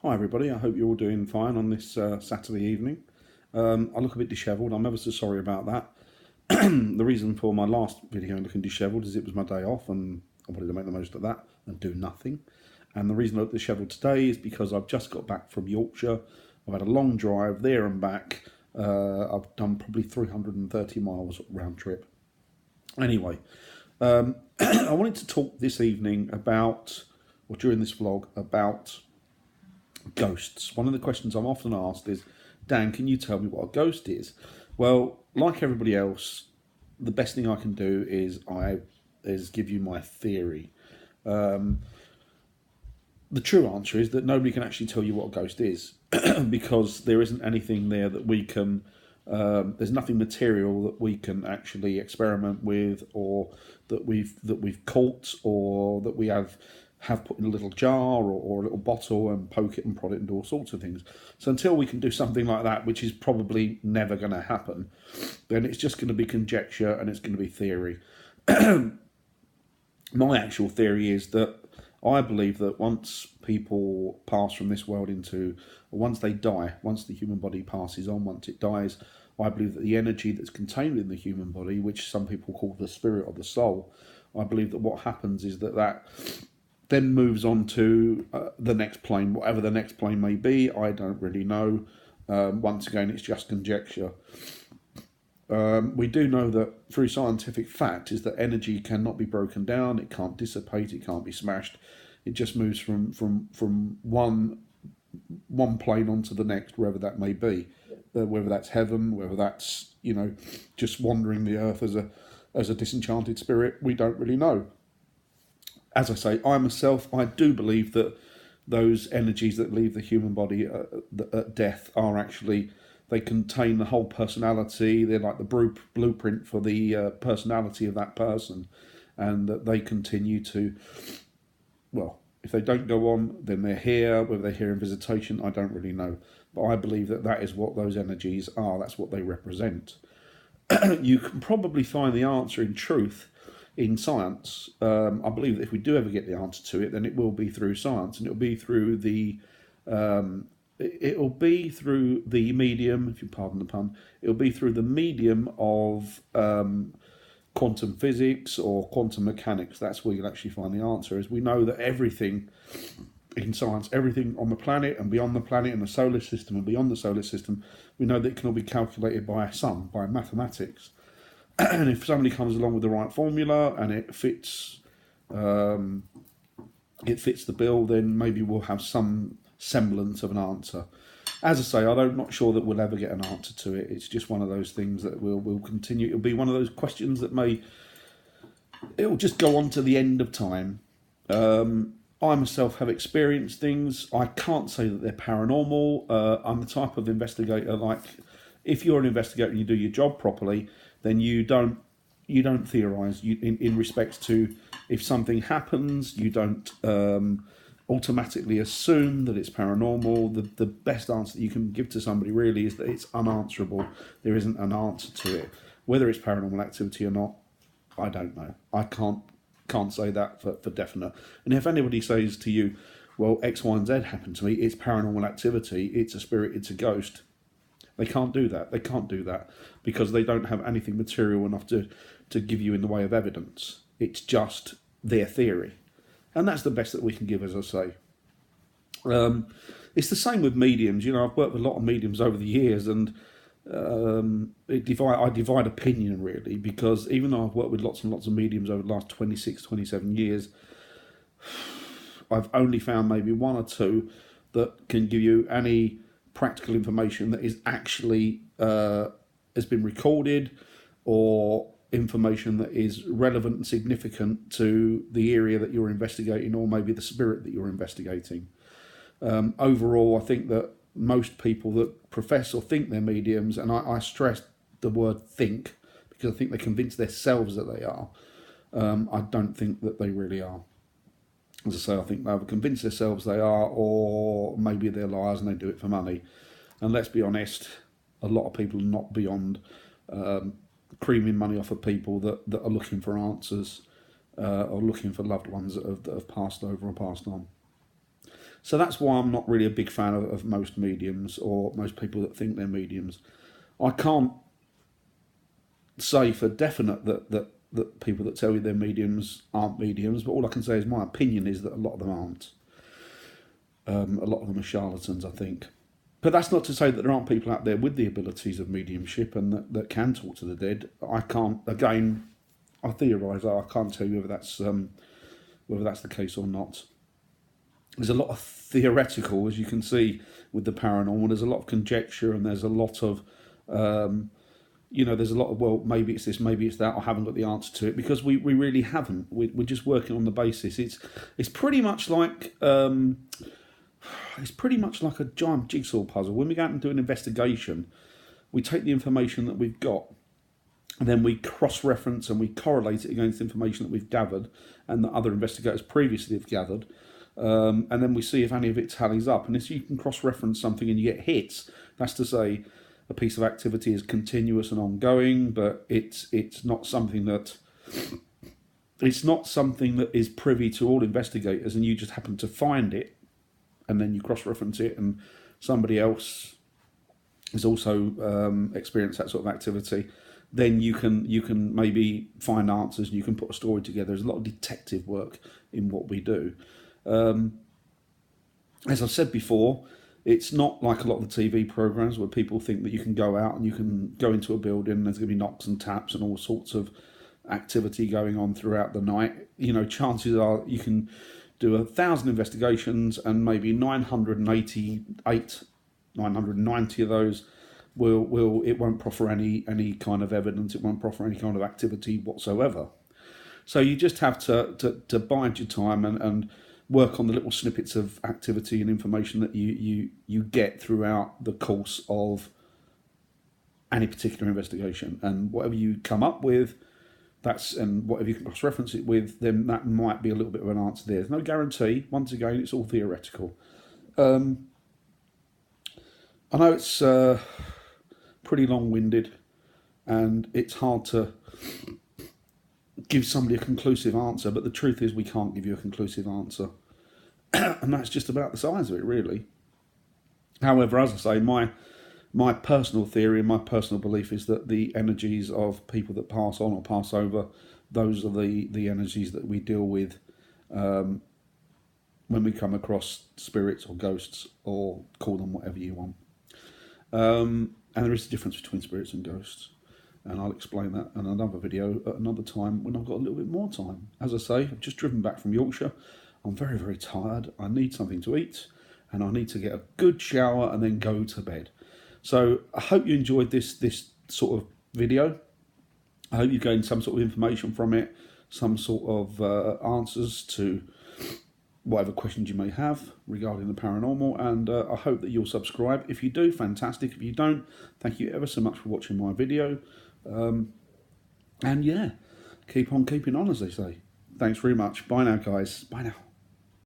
Hi everybody, I hope you're all doing fine on this Saturday evening. I look a bit dishevelled, I'm ever so sorry about that. The reason for my last video looking dishevelled is it was my day off and I wanted to make the most of that and do nothing. And the reason I look dishevelled today is because I've just got back from Yorkshire. I've had a long drive there and back. I've done probably 330 miles round trip. Anyway, I wanted to talk this evening about, or during this vlog, about ghosts. One of the questions I'm often asked is, Dan, can you tell me what a ghost is? Well, like everybody else, the best thing I can do is give you my theory. The true answer is that nobody can actually tell you what a ghost is because there isn't anything there that we can. There's nothing material that we can actually experiment with, or that we've caught, or that we have put in a little jar or a little bottle and poke it and prod it and do all sorts of things. So until we can do something like that, which is probably never going to happen, then it's just going to be conjecture and it's going to be theory. My actual theory is that I believe that once people pass from this world into, or once they die, once the human body passes on, once it dies, I believe that the energy that's contained in the human body, which some people call the spirit or the soul, I believe that what happens is that then moves on to the next plane, whatever the next plane may be. I don't really know. Once again, it's just conjecture. We do know that through scientific fact is that energy cannot be broken down, it can't dissipate, it can't be smashed. It just moves from one plane onto the next, wherever that may be. Whether that's heaven, whether that's just wandering the earth as a disenchanted spirit, we don't really know. As I say, I myself, I do believe that those energies that leave the human body at death are actually, they contain the whole personality. They're like the blueprint for the personality of that person, and that they continue to, well, if they don't go on, then they're here. Whether they're here in visitation, I don't really know. But I believe that that is what those energies are. That's what they represent. You can probably find the answer in truth in science. I believe that if we do ever get the answer to it, then it will be through science, and it'll be through the medium, if you pardon the pun. It'll be through the medium of quantum physics or quantum mechanics. That's where you'll actually find the answer. As we know that everything in science, everything on the planet and beyond the planet, and the solar system and beyond the solar system, we know that it can all be calculated by a sum, by mathematics. And if somebody comes along with the right formula and it fits the bill, then maybe we'll have some semblance of an answer. As I say, I'm not sure that we'll ever get an answer to it. It's just one of those things that we'll continue. It'll be one of those questions that it'll just go on to the end of time. I myself have experienced things. I can't say that they're paranormal. I'm the type of investigator, like, if you're an investigator and you do your job properly, then you don't theorise. In respects to, if something happens, you don't automatically assume that it's paranormal. The best answer that you can give to somebody really is that it's unanswerable. There isn't an answer to it. Whether it's paranormal activity or not, I don't know. I can't say that for definite. And if anybody says to you, well, X, Y, and Z happened to me, it's paranormal activity, it's a spirit, it's a ghost, they can't do that. They can't do that because they don't have anything material enough to give you in the way of evidence. It's just their theory. And that's the best that we can give, as I say. It's the same with mediums. I've worked with a lot of mediums over the years, and I divide opinion, really, because even though I've worked with lots and lots of mediums over the last 26, 27 years, I've only found maybe one or two that can give you any practical information that is actually has been recorded, or information that is relevant and significant to the area that you're investigating, or maybe the spirit that you're investigating. Overall, I think that most people that profess or think they're mediums, and I stress the word think, because I think they convince themselves that they are. I don't think that they really are. As I say, I think they either convince themselves they are, or maybe they're liars and they do it for money. And let's be honest, a lot of people are not beyond creaming money off of people that are looking for answers, or looking for loved ones that have passed over or passed on. So that's why I'm not really a big fan of most mediums or most people that think they're mediums. I can't say for definite that people that tell you they're mediums aren't mediums, but all I can say is my opinion is that a lot of them aren't. A lot of them are charlatans, I think. But that's not to say that there aren't people out there with the abilities of mediumship and that can talk to the dead. I can't, again, I theorise, I can't tell you whether that's the case or not. There's a lot of theoretical, as you can see, with the paranormal. There's a lot of conjecture, and there's a lot of, there's a lot of, well, maybe it's this, maybe it's that. I haven't got the answer to it, because we really haven't. We're just working on the basis. It's pretty much like a giant jigsaw puzzle. When we go out and do an investigation, we take the information that we've got, and then we cross-reference and we correlate it against information that we've gathered and that other investigators previously have gathered. And then we see if any of it tallies up. And if you can cross-reference something and you get hits, that's to say a piece of activity is continuous and ongoing, but it's not something that is privy to all investigators, and you just happen to find it, and then you cross-reference it, and somebody else has also experienced that sort of activity. Then you can maybe find answers, and you can put a story together. There's a lot of detective work in what we do. As I've said before, it's not like a lot of the TV programs where people think that you can go out and you can go into a building and there's going to be knocks and taps and all sorts of activity going on throughout the night. Chances are you can do 1,000 investigations and maybe 990 of those it won't proffer any kind of evidence. It won't proffer any kind of activity whatsoever. So you just have to bide your time and work on the little snippets of activity and information that you get throughout the course of any particular investigation. And whatever you come up with, and whatever you can cross-reference it with, then that might be a little bit of an answer there. There's no guarantee. Once again, it's all theoretical. I know it's pretty long-winded, and it's hard to give somebody a conclusive answer, but the truth is we can't give you a conclusive answer. And that's just about the size of it, really. However, as I say, my personal theory and my personal belief is that the energies of people that pass on or pass over, those are the energies that we deal with when we come across spirits or ghosts, or call them whatever you want. And there is a difference between spirits and ghosts. And I'll explain that in another video at another time when I've got a little bit more time. As I say, I've just driven back from Yorkshire. I'm very, very tired. I need something to eat, and I need to get a good shower and then go to bed. So I hope you enjoyed this sort of video. I hope you gained some sort of information from it, some sort of answers to whatever questions you may have regarding the paranormal, and I hope that you'll subscribe. If you do, fantastic. If you don't, thank you ever so much for watching my video. And yeah, keep on keeping on, as they say. Thanks very much. Bye now, guys. Bye now.